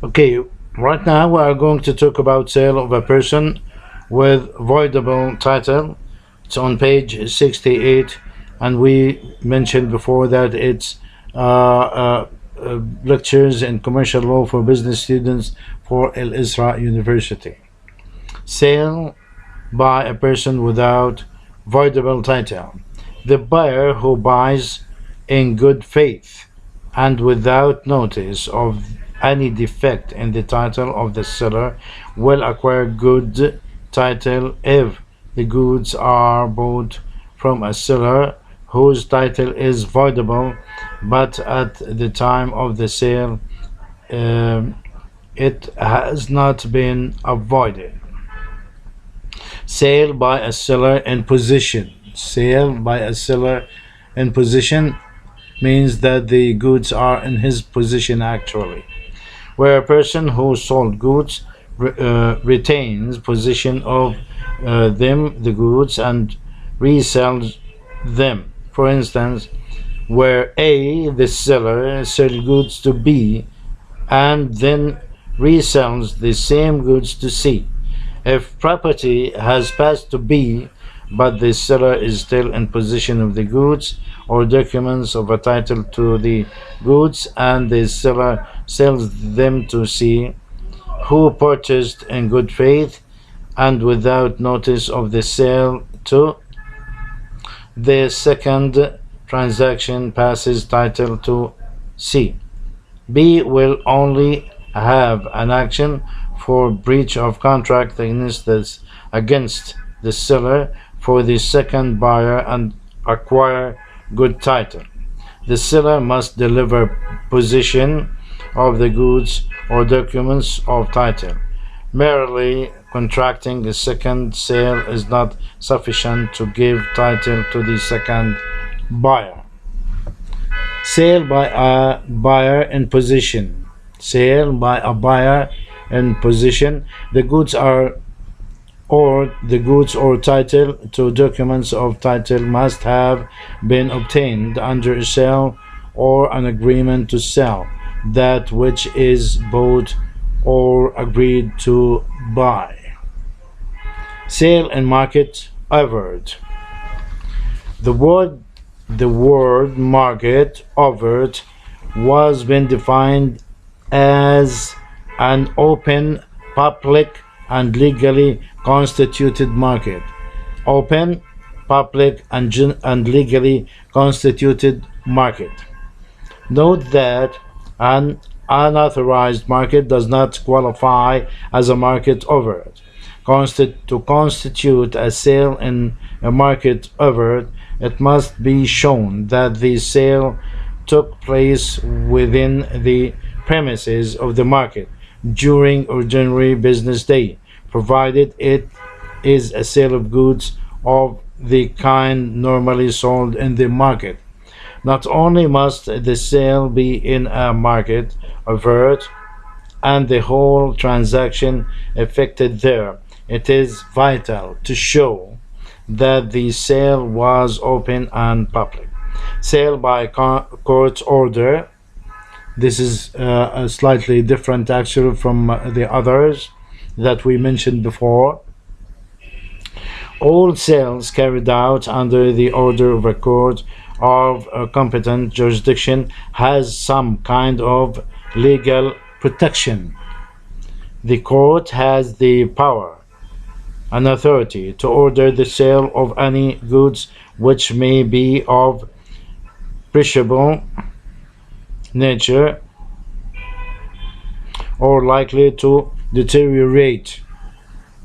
Okay, right now we are going to talk about sale of a person with voidable title. It's on page 68, and we mentioned before that it's lectures in commercial law for business students for Al Isra University. Sale by a person without voidable title. The buyer who buys in good faith and without notice of any defect in the title of the seller will acquire good title if the goods are bought from a seller whose title is voidable, but at the time of the sale um, it has not been avoided. Sale by a seller in position. Sale by a seller in position means that the goods are in his possession actually, where a person who sold goods retains possession of the goods, and resells them. For instance, where A, the seller, sells goods to B and then resells the same goods to C. If property has passed to B, but the seller is still in possession of the goods or documents of a title to the goods, and the seller sells them to C, who purchased in good faith and without notice of the sale to the second transaction passes title to C. B will only have an action for breach of contract against the seller for the second buyer and acquire good title. The seller must deliver possession of the goods or documents of title. Merely contracting a second sale is not sufficient to give title to the second buyer. Sale by a buyer in position. Sale by a buyer in position. The goods or title to documents of title must have been obtained under a sale or an agreement to sell that which is bought or agreed to buy. Sale and market overt. The word market overt was been defined as an open, public, and legally constituted market. Open, public, and legally constituted market. Note that an unauthorized market does not qualify as a market overt. To constitute a sale in a market overt, it must be shown that the sale took place within the premises of the market during ordinary business day, provided it is a sale of goods of the kind normally sold in the market. Not only must the sale be in a market overt and the whole transaction effected there, it is vital to show that the sale was open and public. Sale by court order. This is a slightly different actually from the others that we mentioned before. All sales carried out under the order of a court of a competent jurisdiction has some kind of legal protection. The court has the power and authority to order the sale of any goods which may be of perishable nature or likely to deteriorate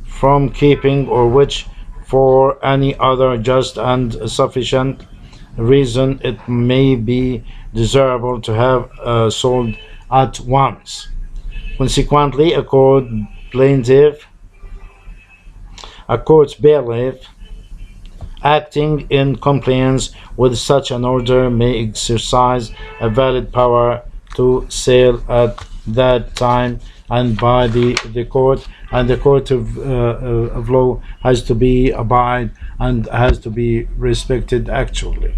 from keeping, or which for any other just and sufficient reason it may be desirable to have sold at once. Consequently, a court bailiff acting in compliance with such an order may exercise a valid power to sell at that time and by the court, and the court of law has to be abide and has to be respected actually.